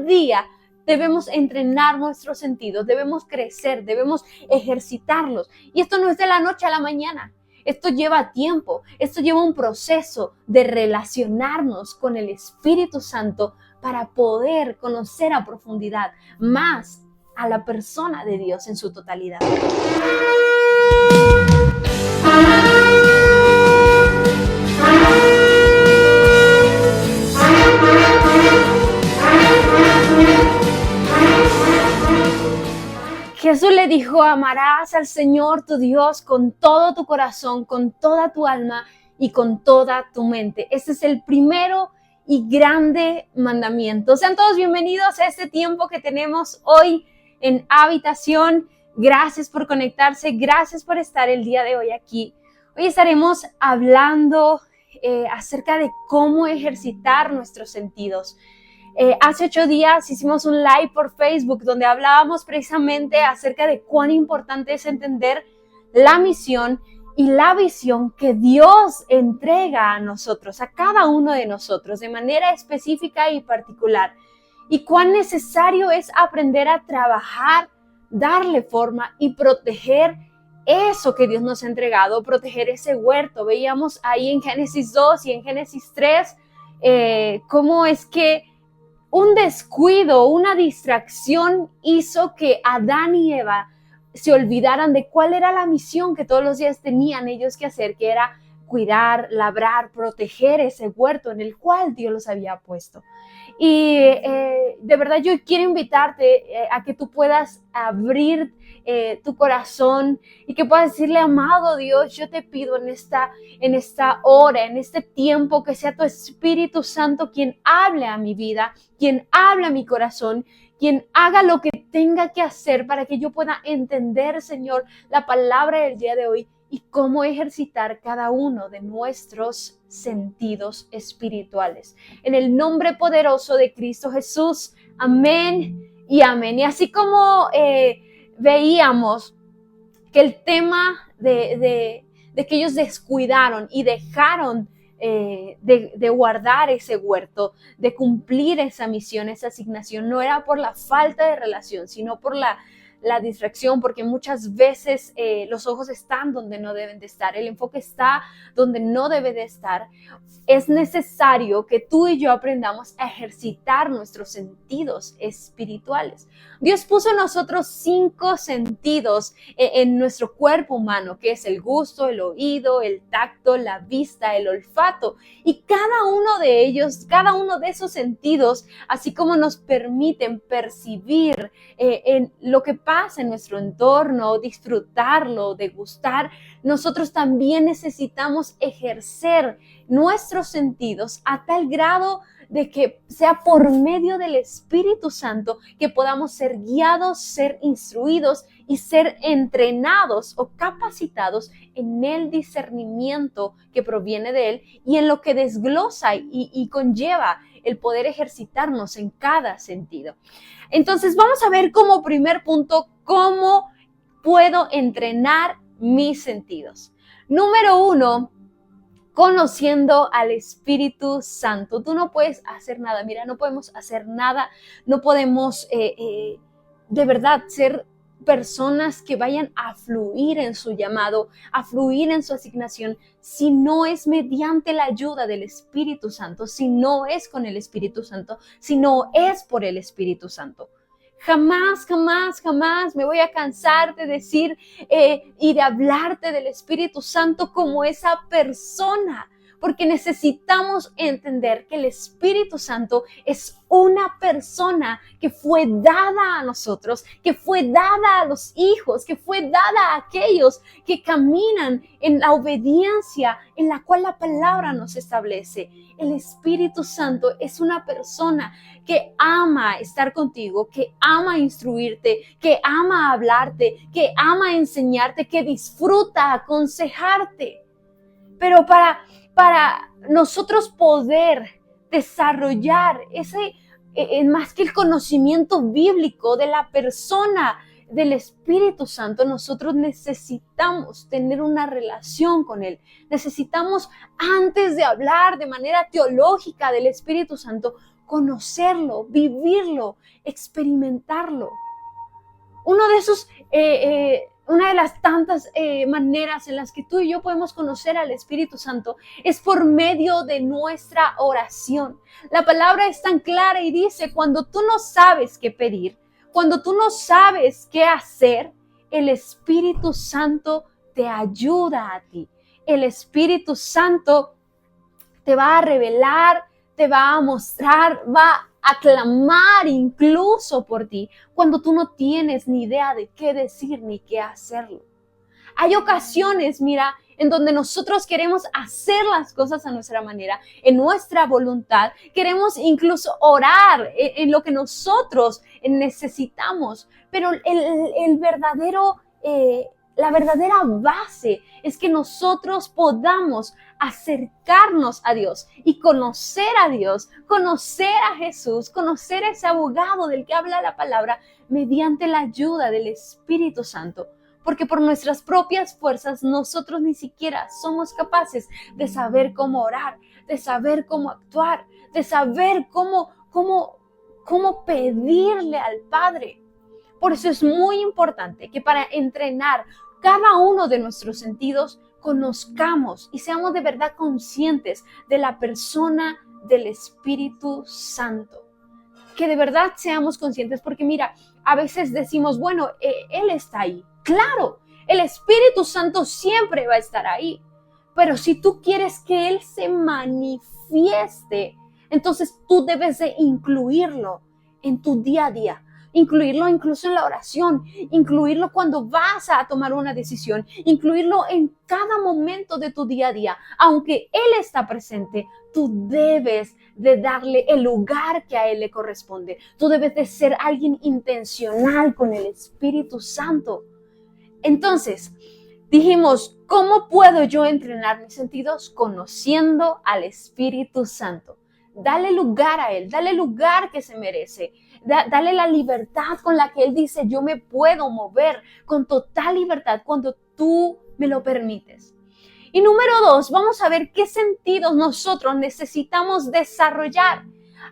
día debemos entrenar nuestros sentidos, debemos crecer, debemos ejercitarlos. Y esto no es de la noche a la mañana. Esto lleva tiempo, esto lleva un proceso de relacionarnos con el Espíritu Santo para poder conocer a profundidad más a la persona de Dios en su totalidad. Jesús le dijo: amarás al Señor tu Dios con todo tu corazón, con toda tu alma y con toda tu mente. Ese es el primero y grande mandamiento. Sean todos bienvenidos a este tiempo que tenemos hoy en Habitación. Gracias por conectarse, gracias por estar el día de hoy aquí. Hoy estaremos hablando acerca de cómo ejercitar nuestros sentidos. Hace 8 días hicimos un live por Facebook donde hablábamos precisamente acerca de cuán importante es entender la misión y la visión que Dios entrega a nosotros, a cada uno de nosotros, de manera específica y particular. Y cuán necesario es aprender a trabajar, darle forma y proteger eso que Dios nos ha entregado, proteger ese huerto. Veíamos ahí en Génesis 2 y en Génesis 3 cómo es que un descuido, una distracción hizo que Adán y Eva se olvidaran de cuál era la misión que todos los días tenían ellos que hacer, que era cuidar, labrar, proteger ese huerto en el cual Dios los había puesto. Y de verdad yo quiero invitarte a que tú puedas abrir tu corazón y que puedas decirle: amado Dios, yo te pido en esta hora, en este tiempo, que sea tu Espíritu Santo quien hable a mi vida, quien hable a mi corazón, quien haga lo que tenga que hacer para que yo pueda entender, Señor, la palabra del día de hoy y cómo ejercitar cada uno de nuestros sentidos espirituales. En el nombre poderoso de Cristo Jesús, amén y amén. Y así como veíamos que el tema de que ellos descuidaron y dejaron de guardar ese huerto, de cumplir esa misión, esa asignación, no era por la falta de relación, sino por la distracción, porque muchas veces los ojos están donde no deben de estar, el enfoque está donde no debe de estar. Es necesario que tú y yo aprendamos a ejercitar nuestros sentidos espirituales. Dios puso en nosotros 5 sentidos en nuestro cuerpo humano, que es el gusto, el oído, el tacto, la vista, el olfato, y cada uno de ellos, cada uno de esos sentidos, así como nos permiten percibir en lo que pasa en nuestro entorno, disfrutarlo, degustar, nosotros también necesitamos ejercer nuestros sentidos a tal grado de que sea por medio del Espíritu Santo que podamos ser guiados, ser instruidos y ser entrenados o capacitados en el discernimiento que proviene de Él y en lo que desglosa y conlleva el poder ejercitarnos en cada sentido. Entonces vamos a ver como primer punto cómo puedo entrenar mis sentidos. Número 1, conociendo al Espíritu Santo. Tú no puedes hacer nada, mira, no podemos hacer nada, no podemos de verdad ser personas que vayan a fluir en su llamado, a fluir en su asignación, si no es mediante la ayuda del Espíritu Santo, si no es con el Espíritu Santo, si no es por el Espíritu Santo. Jamás, jamás, jamás me voy a cansar de decir y de hablarte del Espíritu Santo como esa persona, porque necesitamos entender que el Espíritu Santo es una persona que fue dada a nosotros, que fue dada a los hijos, que fue dada a aquellos que caminan en la obediencia en la cual la palabra nos establece. El Espíritu Santo es una persona que ama estar contigo, que ama instruirte, que ama hablarte, que ama enseñarte, que disfruta aconsejarte. Pero para nosotros poder desarrollar ese, más que el conocimiento bíblico de la persona del Espíritu Santo, nosotros necesitamos tener una relación con Él. Necesitamos, antes de hablar de manera teológica del Espíritu Santo, conocerlo, vivirlo, experimentarlo. Una de las tantas maneras en las que tú y yo podemos conocer al Espíritu Santo es por medio de nuestra oración. La palabra es tan clara y dice, cuando tú no sabes qué pedir, cuando tú no sabes qué hacer, el Espíritu Santo te ayuda a ti. El Espíritu Santo te va a revelar, te va a mostrar, va a clamar incluso por ti cuando tú no tienes ni idea de qué decir ni qué hacerlo. Hay ocasiones, mira, en donde nosotros queremos hacer las cosas a nuestra manera, en nuestra voluntad. Queremos incluso orar en lo que nosotros necesitamos. Pero la verdadera base es que nosotros podamos acercarnos a Dios y conocer a Dios, conocer a Jesús, conocer a ese abogado del que habla la palabra mediante la ayuda del Espíritu Santo. Porque por nuestras propias fuerzas nosotros ni siquiera somos capaces de saber cómo orar, de saber cómo actuar, de saber cómo pedirle al Padre. Por eso es muy importante que para entrenar cada uno de nuestros sentidos conozcamos y seamos de verdad conscientes de la persona del Espíritu Santo. Que de verdad seamos conscientes, porque mira, a veces decimos, bueno, Él está ahí. Claro, el Espíritu Santo siempre va a estar ahí. Pero si tú quieres que Él se manifieste, entonces tú debes de incluirlo en tu día a día. Incluirlo incluso en la oración, incluirlo cuando vas a tomar una decisión, incluirlo en cada momento de tu día a día. Aunque Él está presente, tú debes de darle el lugar que a Él le corresponde. Tú debes de ser alguien intencional con el Espíritu Santo. Entonces, dijimos, ¿cómo puedo yo entrenar mis sentidos? Conociendo al Espíritu Santo. Dale lugar a Él, dale lugar que se merece. Dale la libertad con la que Él dice, yo me puedo mover con total libertad cuando tú me lo permites. Y número 2, vamos a ver qué sentidos nosotros necesitamos desarrollar.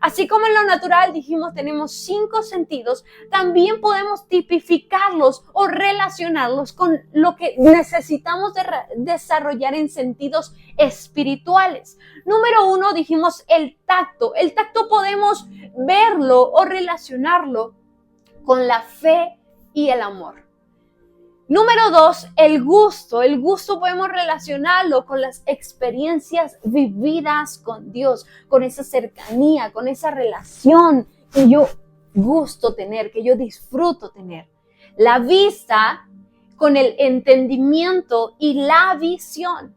Así como en lo natural dijimos tenemos 5 sentidos, también podemos tipificarlos o relacionarlos con lo que necesitamos desarrollar en sentidos espirituales. Número 1 dijimos el tacto. El tacto podemos verlo o relacionarlo con la fe y el amor. Número 2, el gusto. El gusto podemos relacionarlo con las experiencias vividas con Dios, con esa cercanía, con esa relación que yo gusto tener, que yo disfruto tener. La vista con el entendimiento y la visión.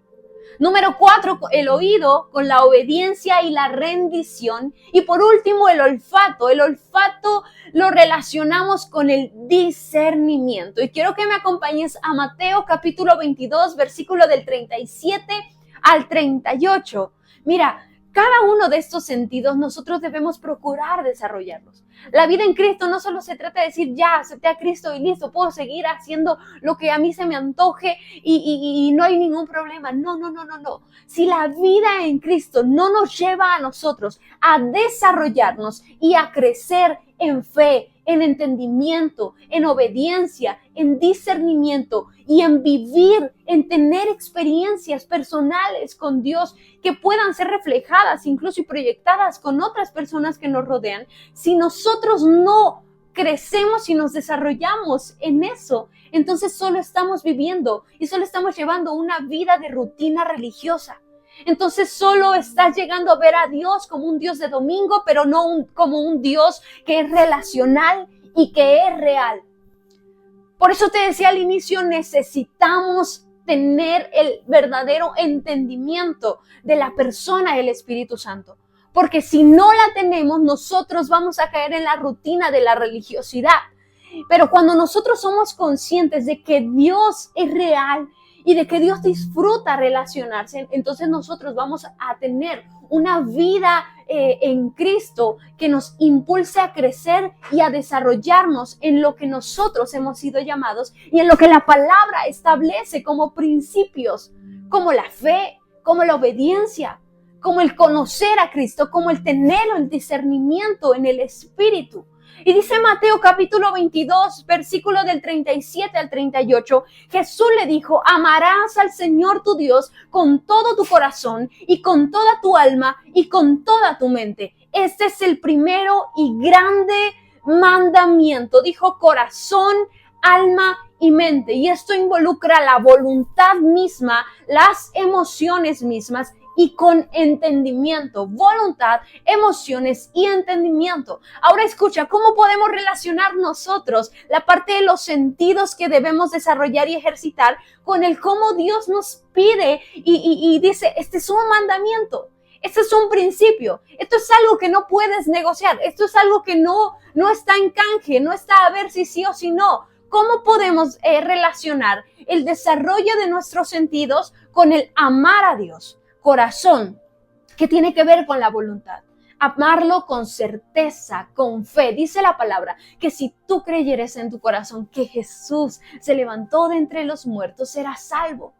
Número 4, el oído con la obediencia y la rendición. Y por último, el olfato. El olfato lo relacionamos con el discernimiento. Y quiero que me acompañes a Mateo capítulo 22, versículo del 37 al 38. Mira, cada uno de estos sentidos nosotros debemos procurar desarrollarlos. La vida en Cristo no solo se trata de decir, ya, acepté a Cristo y listo, puedo seguir haciendo lo que a mí se me antoje y no hay ningún problema. No. Si la vida en Cristo no nos lleva a nosotros a desarrollarnos y a crecer en fe, en entendimiento, en obediencia, en discernimiento y en vivir, en tener experiencias personales con Dios que puedan ser reflejadas incluso y proyectadas con otras personas que nos rodean, si nosotros no crecemos y nos desarrollamos en eso, entonces solo estamos viviendo y solo estamos llevando una vida de rutina religiosa. Entonces solo estás llegando a ver a Dios como un Dios de domingo, pero no como un Dios que es relacional y que es real. Por eso te decía al inicio, necesitamos tener el verdadero entendimiento de la persona del Espíritu Santo. Porque si no la tenemos, nosotros vamos a caer en la rutina de la religiosidad. Pero cuando nosotros somos conscientes de que Dios es real y de que Dios disfruta relacionarse, entonces nosotros vamos a tener una vida en Cristo que nos impulse a crecer y a desarrollarnos en lo que nosotros hemos sido llamados y en lo que la palabra establece como principios, como la fe, como la obediencia, como el conocer a Cristo, como el tener el discernimiento en el Espíritu. Y dice Mateo capítulo 22, versículo del 37 al 38, Jesús le dijo, amarás al Señor tu Dios con todo tu corazón y con toda tu alma y con toda tu mente. Este es el primero y grande mandamiento. Dijo corazón, alma y mente. Y esto involucra la voluntad misma, las emociones mismas y con entendimiento, voluntad, emociones y entendimiento. Ahora escucha, ¿cómo podemos relacionar nosotros la parte de los sentidos que debemos desarrollar y ejercitar con el cómo Dios nos pide y dice, este es un mandamiento, este es un principio, esto es algo que no puedes negociar, esto es algo que no está en canje, no está a ver si sí o si no. ¿Cómo podemos relacionar el desarrollo de nuestros sentidos con el amar a Dios? Corazón, que tiene que ver con la voluntad. Amarlo con certeza, con fe. Dice la palabra que si tú creyeres en tu corazón que Jesús se levantó de entre los muertos, serás salvo.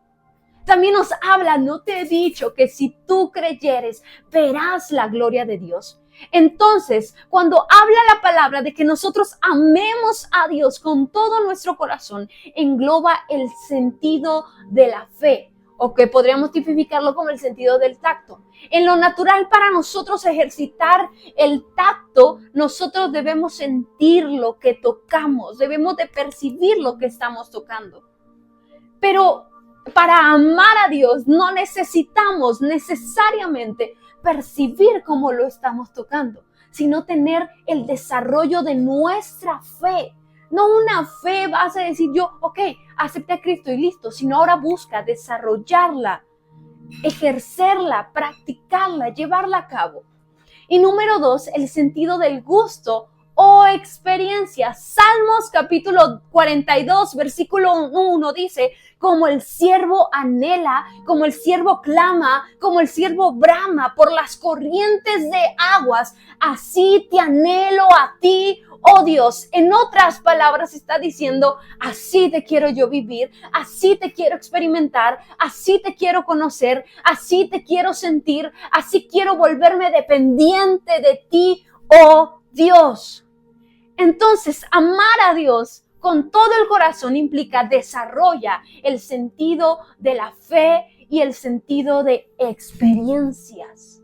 También nos habla, no te he dicho que si tú creyeres, verás la gloria de Dios. Entonces, cuando habla la palabra de que nosotros amemos a Dios con todo nuestro corazón, engloba el sentido de la fe. O que podríamos tipificarlo como el sentido del tacto. En lo natural, para nosotros ejercitar el tacto, nosotros debemos sentir lo que tocamos, debemos de percibir lo que estamos tocando. Pero para amar a Dios no necesitamos necesariamente percibir cómo lo estamos tocando, sino tener el desarrollo de nuestra fe. No una fe vas a decir yo, ok, acepté a Cristo y listo, sino ahora busca desarrollarla, ejercerla, practicarla, llevarla a cabo. Y número 2, el sentido del gusto o experiencia. Salmos capítulo 42, versículo 1 dice, como el siervo anhela, como el siervo clama, como el siervo brama por las corrientes de aguas, así te anhelo a ti, oh Dios. En otras palabras está diciendo, así te quiero yo vivir, así te quiero experimentar, así te quiero conocer, así te quiero sentir, así quiero volverme dependiente de ti, oh Dios. Entonces, amar a Dios con todo el corazón implica desarrolla el sentido de la fe y el sentido de experiencias,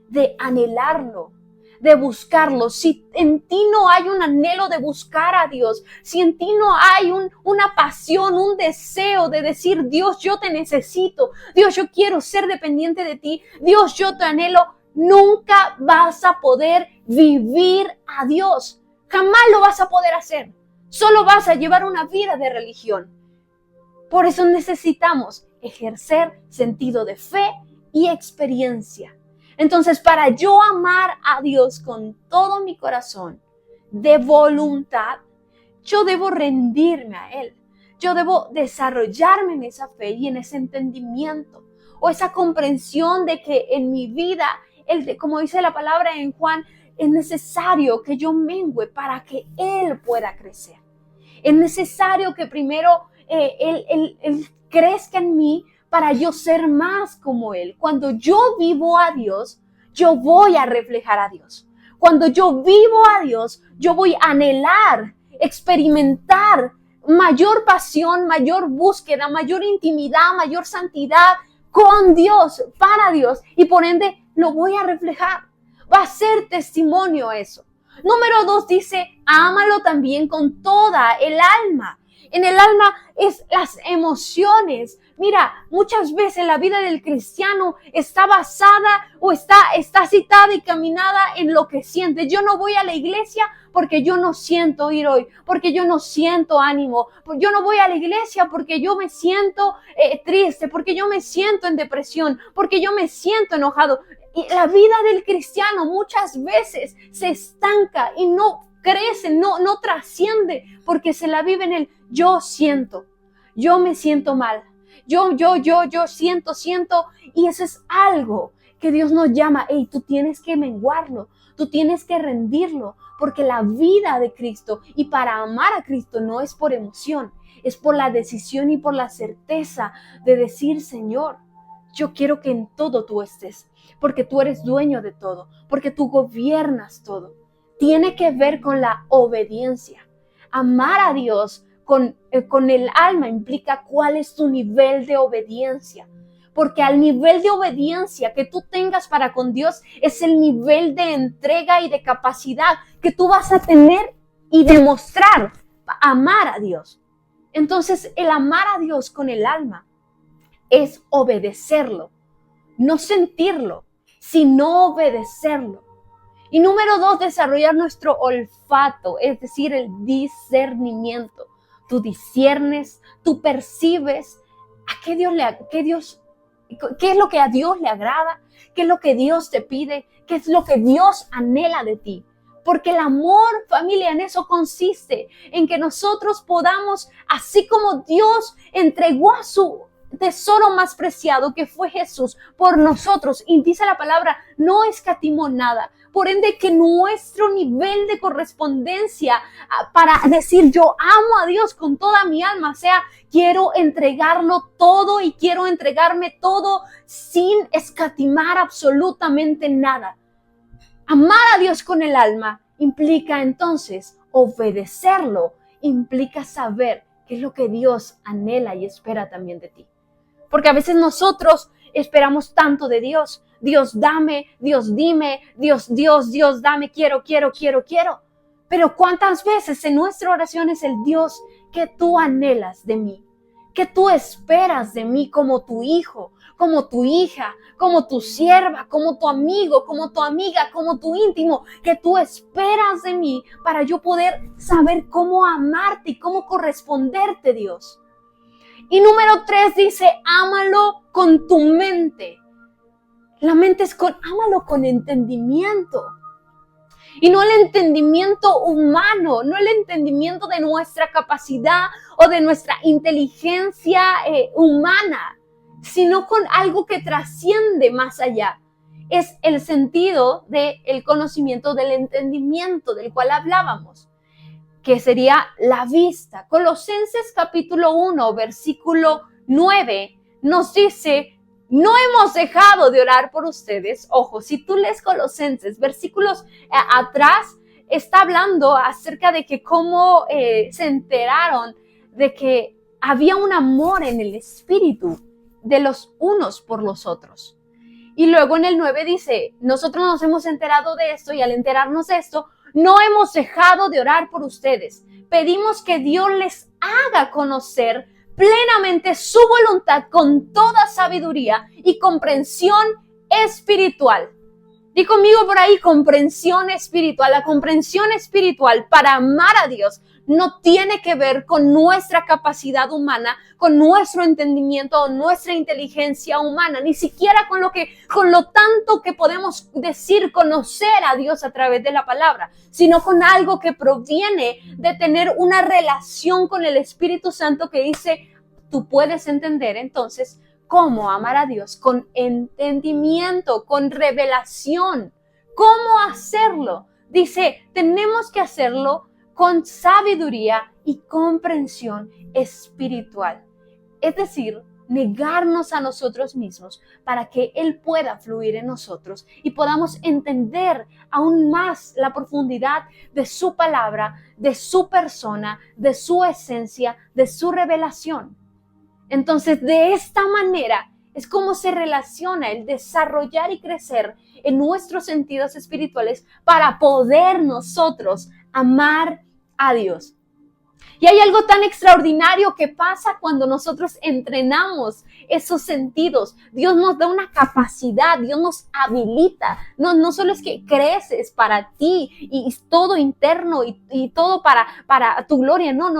de anhelarlo, de buscarlo. Si en ti no hay un anhelo de buscar a Dios, si en ti no hay una pasión, un deseo de decir, Dios, yo te necesito, Dios, yo quiero ser dependiente de ti, Dios, yo te anhelo, nunca vas a poder vivir a Dios. Jamás lo vas a poder hacer. Solo vas a llevar una vida de religión. Por eso necesitamos ejercer sentido de fe y experiencia. Entonces, para yo amar a Dios con todo mi corazón, de voluntad, yo debo rendirme a Él. Yo debo desarrollarme en esa fe y en ese entendimiento o esa comprensión de que en mi vida, como dice la palabra en Juan, es necesario que yo mengüe para que Él pueda crecer. Es necesario que primero Él crezca en mí para yo ser más como Él. Cuando yo vivo a Dios, yo voy a reflejar a Dios. Cuando yo vivo a Dios, yo voy a anhelar, experimentar mayor pasión, mayor búsqueda, mayor intimidad, mayor santidad con Dios, para Dios. Y por ende, lo voy a reflejar. Va a ser testimonio eso. Número 2 dice, ámalo también con toda el alma. En el alma es las emociones. Mira, muchas veces la vida del cristiano está basada o está citada y caminada en lo que siente. Yo no voy a la iglesia porque yo no siento ir hoy, porque yo no siento ánimo. Yo no voy a la iglesia porque yo me siento triste, porque yo me siento en depresión, porque yo me siento enojado. Y la vida del cristiano muchas veces se estanca y no crece, no trasciende, porque se la vive en el yo siento, yo me siento mal, yo siento, y eso es algo que Dios nos llama. Hey, tú tienes que menguarlo, tú tienes que rendirlo, porque la vida de Cristo y para amar a Cristo no es por emoción, es por la decisión y por la certeza de decir, Señor, yo quiero que en todo tú estés. porque tú eres dueño de todo, porque tú gobiernas todo. Tiene que ver con la obediencia. Amar a Dios con el alma implica cuál es tu nivel de obediencia. Porque al nivel de obediencia que tú tengas para con Dios es el nivel de entrega y de capacidad que tú vas a tener y demostrar amar a Dios. Entonces, el amar a Dios con el alma es obedecerlo, no sentirlo, sino obedecerlo. Y número 2, desarrollar nuestro olfato, es decir, el discernimiento. Tú disciernes, tú percibes qué es lo que a Dios le agrada, qué es lo que Dios te pide, qué es lo que Dios anhela de ti. Porque el amor, familia, en eso consiste, en que nosotros podamos, así como Dios entregó a su tesoro más preciado, que fue Jesús, por nosotros, y dice la palabra, no escatimó nada. Por ende, que nuestro nivel de correspondencia para decir yo amo a Dios con toda mi alma, sea, quiero entregarlo todo y quiero entregarme todo sin escatimar absolutamente nada. Amar a Dios con el alma implica entonces obedecerlo, implica saber qué es lo que Dios anhela y espera también de ti. Porque a veces nosotros esperamos tanto de Dios. Dios dame, Dios dime, Dios dame, quiero. Pero ¿cuántas veces en nuestra oración es el Dios que tú anhelas de mí? Que tú esperas de mí como tu hijo, como tu hija, como tu sierva, como tu amigo, como tu amiga, como tu íntimo, que tú esperas de mí para yo poder saber cómo amarte y cómo corresponderte, Dios. Y número 3 dice, ámalo con tu mente. La mente es ámalo con entendimiento. Y no el entendimiento humano, no el entendimiento de nuestra capacidad o de nuestra inteligencia humana, sino con algo que trasciende más allá. Es el sentido del conocimiento, del entendimiento del cual hablábamos, que sería la vista. Colosenses capítulo 1, versículo 9, nos dice, no hemos dejado de orar por ustedes. Ojo, si tú lees Colosenses, versículos atrás, está hablando acerca de que cómo se enteraron de que había un amor en el espíritu de los unos por los otros. Y luego en el 9 dice, nosotros nos hemos enterado de esto y al enterarnos de esto, no hemos dejado de orar por ustedes. Pedimos que Dios les haga conocer plenamente su voluntad con toda sabiduría y comprensión espiritual. Di conmigo por ahí, comprensión espiritual. La comprensión espiritual para amar a Dios no tiene que ver con nuestra capacidad humana, con nuestro entendimiento o nuestra inteligencia humana, ni siquiera con lo tanto que podemos decir conocer a Dios a través de la palabra, sino con algo que proviene de tener una relación con el Espíritu Santo que dice, tú puedes entender entonces cómo amar a Dios con entendimiento, con revelación. ¿Cómo hacerlo? Dice, tenemos que hacerlo con sabiduría y comprensión espiritual. Es decir, negarnos a nosotros mismos para que Él pueda fluir en nosotros y podamos entender aún más la profundidad de su palabra, de su persona, de su esencia, de su revelación. Entonces, de esta manera es como se relaciona el desarrollar y crecer en nuestros sentidos espirituales para poder nosotros amar a Dios. Y hay algo tan extraordinario que pasa cuando nosotros entrenamos esos sentidos. Dios nos da una capacidad, Dios nos habilita. No solo es que creces para ti y todo interno y todo para tu gloria. No.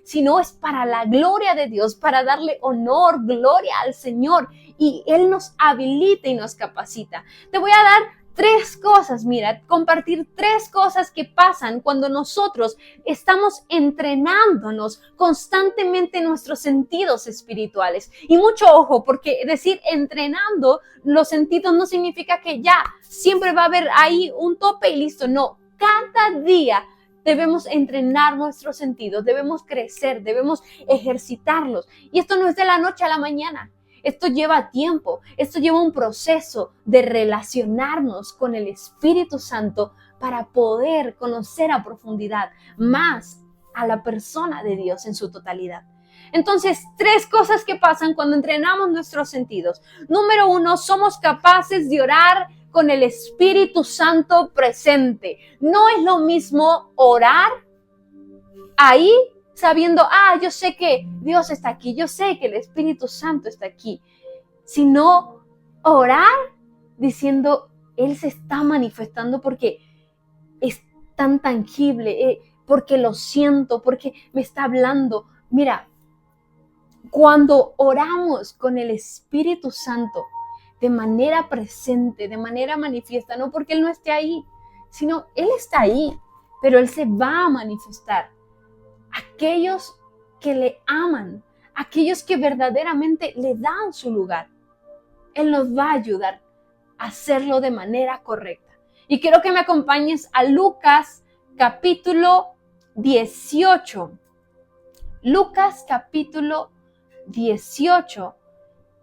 Sino es para la gloria de Dios, para darle honor, gloria al Señor. Y Él nos habilita y nos capacita. Te voy a dar 3 cosas, compartir 3 cosas que pasan cuando nosotros estamos entrenándonos constantemente en nuestros sentidos espirituales. Y mucho ojo, porque decir entrenando los sentidos no significa que ya siempre va a haber ahí un tope y listo. No, cada día debemos entrenar nuestros sentidos, debemos crecer, debemos ejercitarlos. Y esto no es de la noche a la mañana. Esto lleva tiempo, esto lleva un proceso de relacionarnos con el Espíritu Santo para poder conocer a profundidad más a la persona de Dios en su totalidad. Entonces, 3 cosas que pasan cuando entrenamos nuestros sentidos. Número 1, somos capaces de orar con el Espíritu Santo presente. No es lo mismo orar ahí sabiendo, yo sé que Dios está aquí, yo sé que el Espíritu Santo está aquí, sino orar diciendo, Él se está manifestando porque es tan tangible, porque lo siento, porque me está hablando. Mira, cuando oramos con el Espíritu Santo de manera presente, de manera manifiesta, no porque Él no esté ahí, sino Él está ahí, pero Él se va a manifestar. Aquellos que le aman, aquellos que verdaderamente le dan su lugar, Él nos va a ayudar a hacerlo de manera correcta. Y quiero que me acompañes a Lucas capítulo 18. Lucas capítulo 18.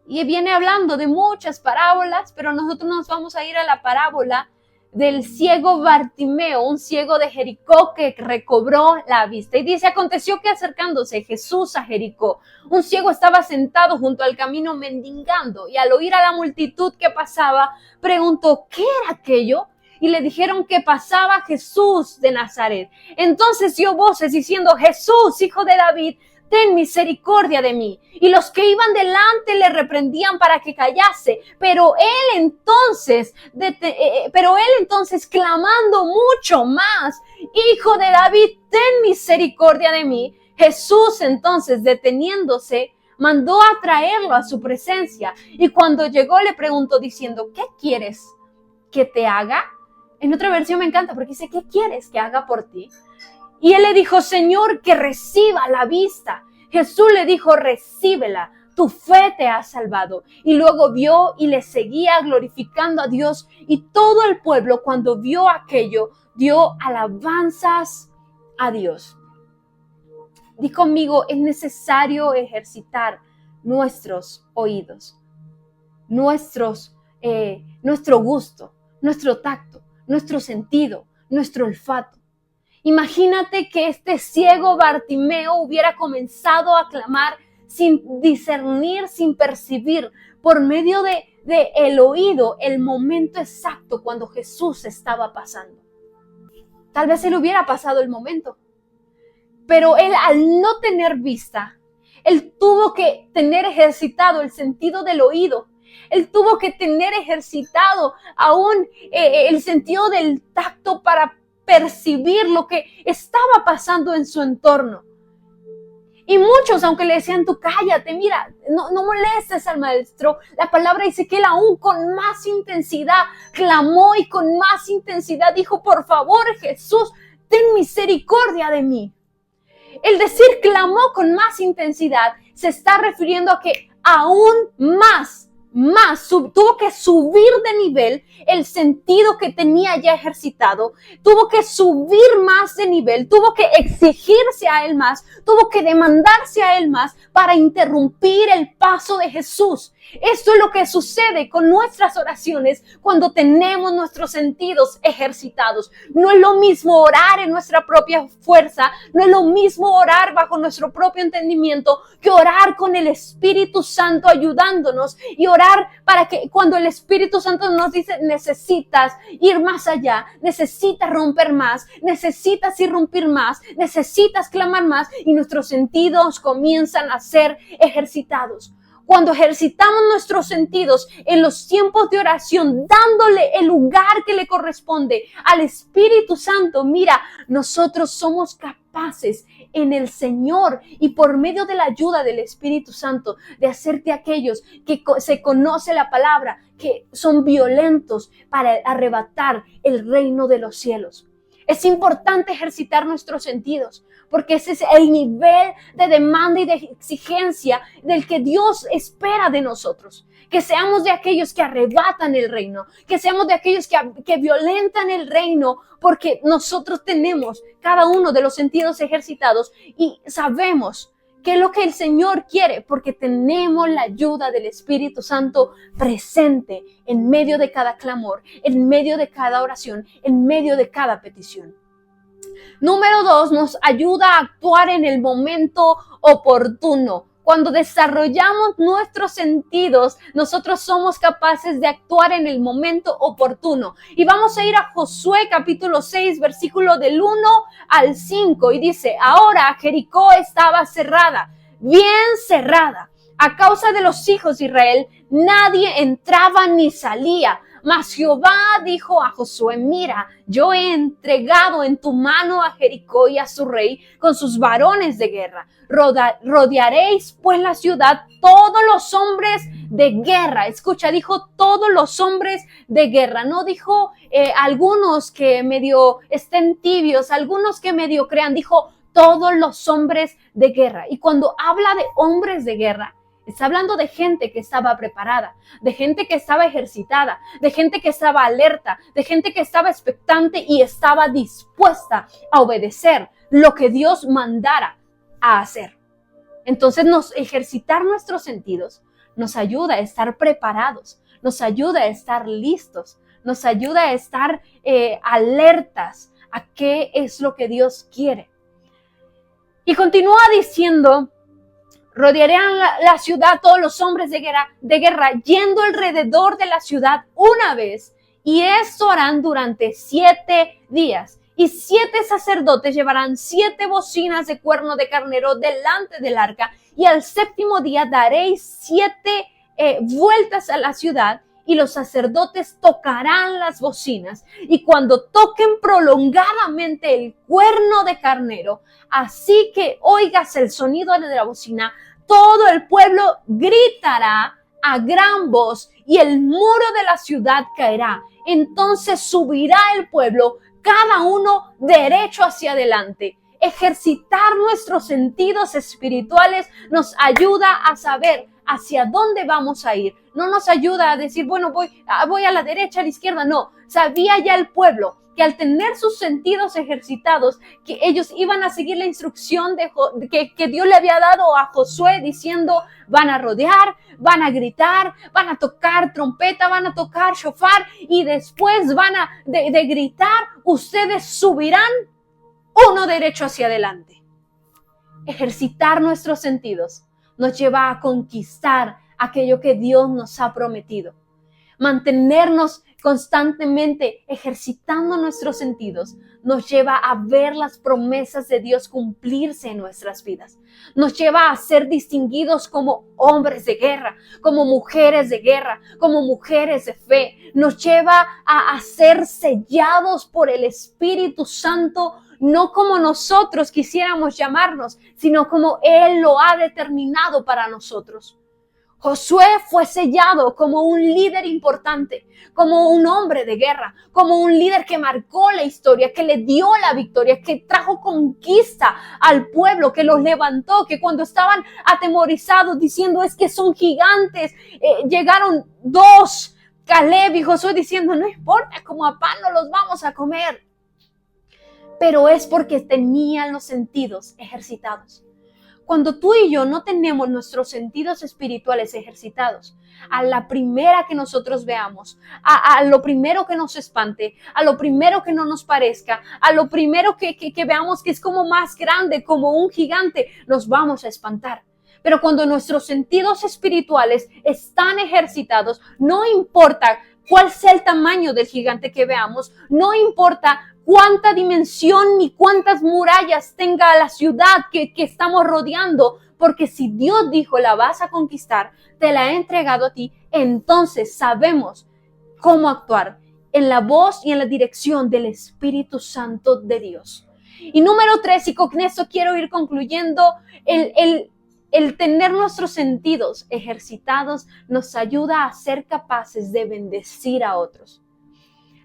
Y viene hablando de muchas parábolas, pero nosotros nos vamos a ir a la parábola del ciego Bartimeo, un ciego de Jericó que recobró la vista. Y dice, aconteció que acercándose Jesús a Jericó, un ciego estaba sentado junto al camino mendigando, y al oír a la multitud que pasaba, preguntó, ¿qué era aquello? Y le dijeron que pasaba Jesús de Nazaret. Entonces dio voces diciendo, Jesús, hijo de David, ten misericordia de mí. Y los que iban delante le reprendían para que callase, pero él entonces clamando mucho más, Hijo de David, ten misericordia de mí. Jesús entonces, deteniéndose, mandó a traerlo a su presencia, y cuando llegó le preguntó diciendo, ¿qué quieres que te haga? En otra versión me encanta porque dice, ¿qué quieres que haga por ti? Y él le dijo, Señor, que reciba la vista. Jesús le dijo, recíbela, tu fe te ha salvado. Y luego vio y le seguía glorificando a Dios. Y todo el pueblo, cuando vio aquello, dio alabanzas a Dios. Di conmigo, es necesario ejercitar nuestros oídos, nuestro gusto, nuestro tacto, nuestro sentido, nuestro olfato. Imagínate que este ciego Bartimeo hubiera comenzado a clamar sin discernir, sin percibir, por medio de el oído, el momento exacto cuando Jesús estaba pasando. Tal vez él hubiera pasado el momento, pero él, al no tener vista, él tuvo que tener ejercitado el sentido del oído. Él tuvo que tener ejercitado aún el sentido del tacto para percibir lo que estaba pasando en su entorno. Y muchos, aunque le decían, tú cállate, mira, no molestes al maestro, la palabra dice que él aún con más intensidad clamó y con más intensidad dijo, por favor, Jesús, ten misericordia de mí. El decir clamó con más intensidad se está refiriendo a que aún más tuvo que subir de nivel el sentido que tenía ya ejercitado, tuvo que subir más de nivel, tuvo que exigirse a él más, tuvo que demandarse a él más para interrumpir el paso de Jesús. Esto es lo que sucede con nuestras oraciones cuando tenemos nuestros sentidos ejercitados. No es lo mismo orar en nuestra propia fuerza, no es lo mismo orar bajo nuestro propio entendimiento que orar con el Espíritu Santo ayudándonos y orar para que cuando el Espíritu Santo nos dice necesitas ir más allá, necesitas romper más, necesitas irrumpir más, necesitas clamar más y nuestros sentidos comienzan a ser ejercitados. Cuando ejercitamos nuestros sentidos en los tiempos de oración, dándole el lugar que le corresponde al Espíritu Santo, mira, nosotros somos capaces en el Señor y por medio de la ayuda del Espíritu Santo de hacerte aquellos que se conoce la palabra, que son violentos para arrebatar el reino de los cielos. Es importante ejercitar nuestros sentidos, porque ese es el nivel de demanda y de exigencia del que Dios espera de nosotros. Que seamos de aquellos que arrebatan el reino, que seamos de aquellos que violentan el reino, porque nosotros tenemos cada uno de los sentidos ejercitados y sabemos ¿Qué es lo que el Señor quiere? Porque tenemos la ayuda del Espíritu Santo presente en medio de cada clamor, en medio de cada oración, en medio de cada petición. Número 2, nos ayuda a actuar en el momento oportuno. Cuando desarrollamos nuestros sentidos, nosotros somos capaces de actuar en el momento oportuno. Y vamos a ir a Josué capítulo 6, versículo del 1 al 5. Y dice, ahora Jericó estaba cerrada, bien cerrada. A causa de los hijos de Israel, nadie entraba ni salía. Mas Jehová dijo a Josué, mira, yo he entregado en tu mano a Jericó y a su rey con sus varones de guerra. Rodearéis pues la ciudad todos los hombres de guerra. Escucha, dijo todos los hombres de guerra. No dijo algunos que medio estén tibios, algunos que medio crean. Dijo todos los hombres de guerra. Y cuando habla de hombres de guerra, está hablando de gente que estaba preparada, de gente que estaba ejercitada, de gente que estaba alerta, de gente que estaba expectante y estaba dispuesta a obedecer lo que Dios mandara a hacer. Entonces, ejercitar nuestros sentidos nos ayuda a estar preparados, nos ayuda a estar listos, nos ayuda a estar alertas a qué es lo que Dios quiere. Y continúa diciendo, rodearán la ciudad todos los hombres de guerra, yendo alrededor de la ciudad una vez, y esto harán durante 7 días. Y 7 sacerdotes llevarán 7 bocinas de cuerno de carnero delante del arca, y al 7º día daréis 7 vueltas a la ciudad, y los sacerdotes tocarán las bocinas, y cuando toquen prolongadamente el cuerno de carnero, así que oigas el sonido de la bocina, todo el pueblo gritará a gran voz y el muro de la ciudad caerá. Entonces subirá el pueblo, cada uno derecho hacia adelante. Ejercitar nuestros sentidos espirituales nos ayuda a saber hacia dónde vamos a ir. No nos ayuda a decir, bueno, voy a la derecha, a la izquierda. No, sabía ya el pueblo que al tener sus sentidos ejercitados, que ellos iban a seguir la instrucción que Dios le había dado a Josué, diciendo, van a rodear, van a gritar, van a tocar trompeta, van a tocar shofar, y después van a de gritar, ustedes subirán uno derecho hacia adelante. Ejercitar nuestros sentidos nos lleva a conquistar aquello que Dios nos ha prometido. Mantenernos constantemente ejercitando nuestros sentidos nos lleva a ver las promesas de Dios cumplirse en nuestras vidas. Nos lleva a ser distinguidos como hombres de guerra, como mujeres de guerra, como mujeres de fe. Nos lleva a ser sellados por el Espíritu Santo, no como nosotros quisiéramos llamarnos, sino como Él lo ha determinado para nosotros. Josué fue sellado como un líder importante, como un hombre de guerra, como un líder que marcó la historia, que le dio la victoria, que trajo conquista al pueblo, que los levantó, que cuando estaban atemorizados diciendo es que son gigantes, llegaron 2, Caleb y Josué diciendo no importa, como a pan no los vamos a comer. Pero es porque tenían los sentidos ejercitados. Cuando tú y yo no tenemos nuestros sentidos espirituales ejercitados, a la primera que nosotros veamos, a lo primero que nos espante, a lo primero que no nos parezca, a lo primero que veamos que es como más grande, como un gigante, nos vamos a espantar. Pero cuando nuestros sentidos espirituales están ejercitados, no importa cuál sea el tamaño del gigante que veamos, no importa cuánta dimensión ni cuántas murallas tenga la ciudad que estamos rodeando, porque si Dios dijo la vas a conquistar, te la he entregado a ti, entonces sabemos cómo actuar en la voz y en la dirección del Espíritu Santo de Dios. Y número 3, y con esto quiero ir concluyendo, el tener nuestros sentidos ejercitados nos ayuda a ser capaces de bendecir a otros.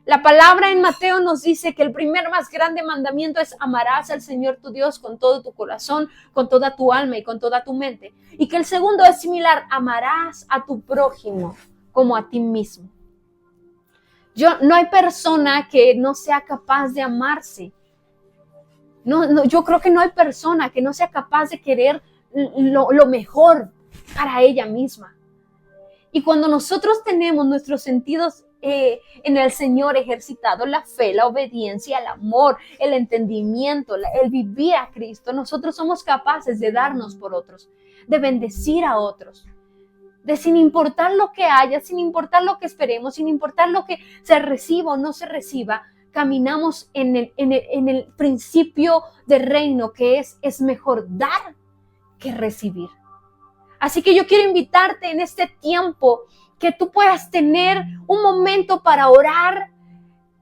La palabra en Mateo nos dice que el primer más grande mandamiento es amarás al Señor tu Dios con todo tu corazón, con toda tu alma y con toda tu mente. Y que el segundo es similar, amarás a tu prójimo como a ti mismo. No hay persona que no sea capaz de amarse. Yo creo que no hay persona que no sea capaz de querer lo mejor para ella misma. Y cuando nosotros tenemos nuestros sentidos en el Señor ejercitados, la fe, la obediencia, el amor, el entendimiento, el vivir a Cristo, nosotros somos capaces de darnos por otros, de bendecir a otros, de sin importar lo que haya, sin importar lo que esperemos, sin importar lo que se reciba o no se reciba, caminamos en el principio del reino que es mejor dar que recibir. Así que yo quiero invitarte en este tiempo que tú puedas tener un momento para orar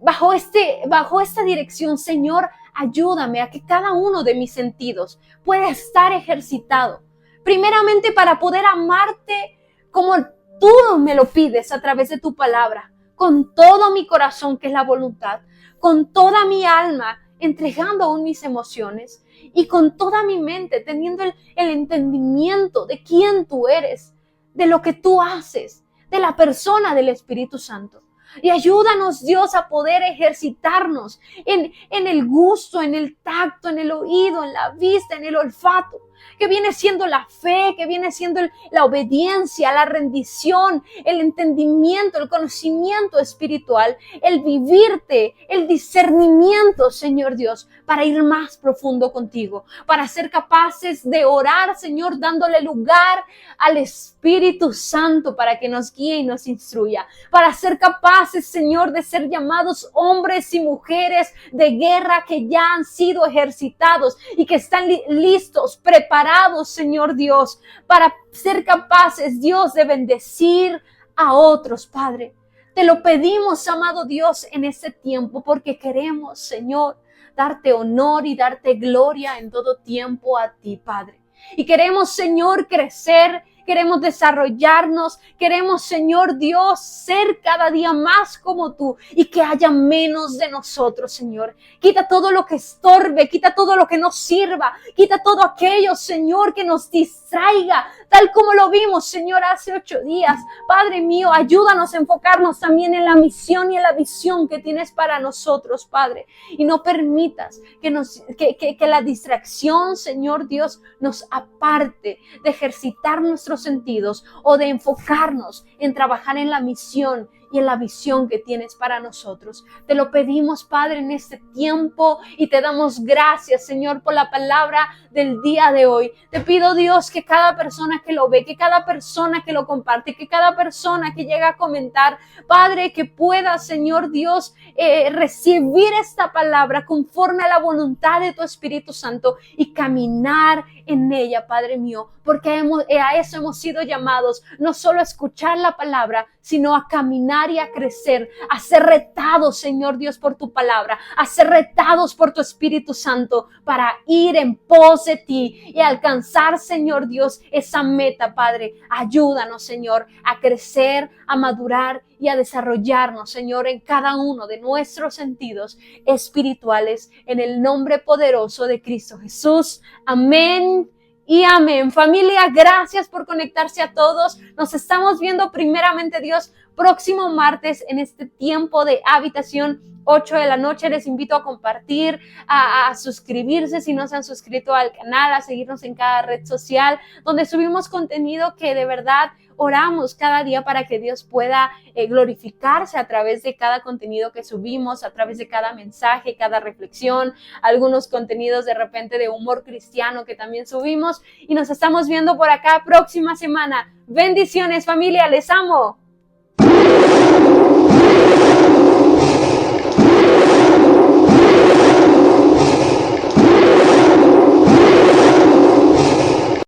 bajo esta dirección. Señor, ayúdame a que cada uno de mis sentidos pueda estar ejercitado. Primeramente para poder amarte como tú me lo pides a través de tu palabra, con todo mi corazón, que es la voluntad, con toda mi alma, entregando aún mis emociones, y con toda mi mente, teniendo el entendimiento de quién tú eres, de lo que tú haces, de la persona del Espíritu Santo. Y ayúdanos, Dios, a poder ejercitarnos en el gusto, en el tacto, en el oído, en la vista, en el olfato, que viene siendo la fe, que viene siendo la obediencia, la rendición, el entendimiento, el conocimiento espiritual, el vivirte, el discernimiento, Señor Dios, para ir más profundo contigo, para ser capaces de orar, Señor, dándole lugar al Espíritu Santo para que nos guíe y nos instruya, para ser capaces, Señor, de ser llamados hombres y mujeres de guerra que ya han sido ejercitados y que están listos, preparados, Señor Dios, para ser capaces, Dios, de bendecir a otros, Padre. Te lo pedimos, amado Dios, en este tiempo, porque queremos, Señor, darte honor y darte gloria en todo tiempo a ti, Padre. Y queremos, Señor, crecer, queremos desarrollarnos, queremos, Señor Dios, ser cada día más como tú y que haya menos de nosotros, Señor. Quita todo lo que estorbe, quita todo lo que nos sirva, quita todo aquello, Señor, que nos distraiga, tal como lo vimos, Señor, hace 8 días. Padre mío, ayúdanos a enfocarnos también en la misión y en la visión que tienes para nosotros, Padre. Y no permitas que la distracción, Señor Dios, nos aparte de ejercitar nuestros sentidos o de enfocarnos en trabajar en la misión y en la visión que tienes para nosotros. Te lo pedimos, Padre, en este tiempo, y te damos gracias, Señor, por la palabra del día de hoy. Te pido, Dios, que cada persona que lo ve, que cada persona que lo comparte, que cada persona que llega a comentar, Padre, que pueda, Señor Dios, recibir esta palabra conforme a la voluntad de tu Espíritu Santo y caminar en ella, Padre mío, porque a eso hemos sido llamados, no solo a escuchar la palabra, sino a caminar y a crecer, a ser retados, Señor Dios, por tu palabra, a ser retados por tu Espíritu Santo para ir en pos de ti y alcanzar, Señor Dios, esa meta, Padre. Ayúdanos, Señor, a crecer, a madurar y a desarrollarnos, Señor, en cada uno de nuestros sentidos espirituales, en el nombre poderoso de Cristo Jesús. Amén y amén. Familia, gracias por conectarse a todos. Nos estamos viendo primeramente, Dios, próximo martes en este tiempo de habitación, 8 de la noche. Les invito a compartir, a suscribirse si no se han suscrito al canal, a seguirnos en cada red social, donde subimos contenido que de verdad oramos cada día para que Dios pueda glorificarse a través de cada contenido que subimos, a través de cada mensaje, cada reflexión, algunos contenidos de repente de humor cristiano que también subimos. Y nos estamos viendo por acá próxima semana. Bendiciones, familia, les amo.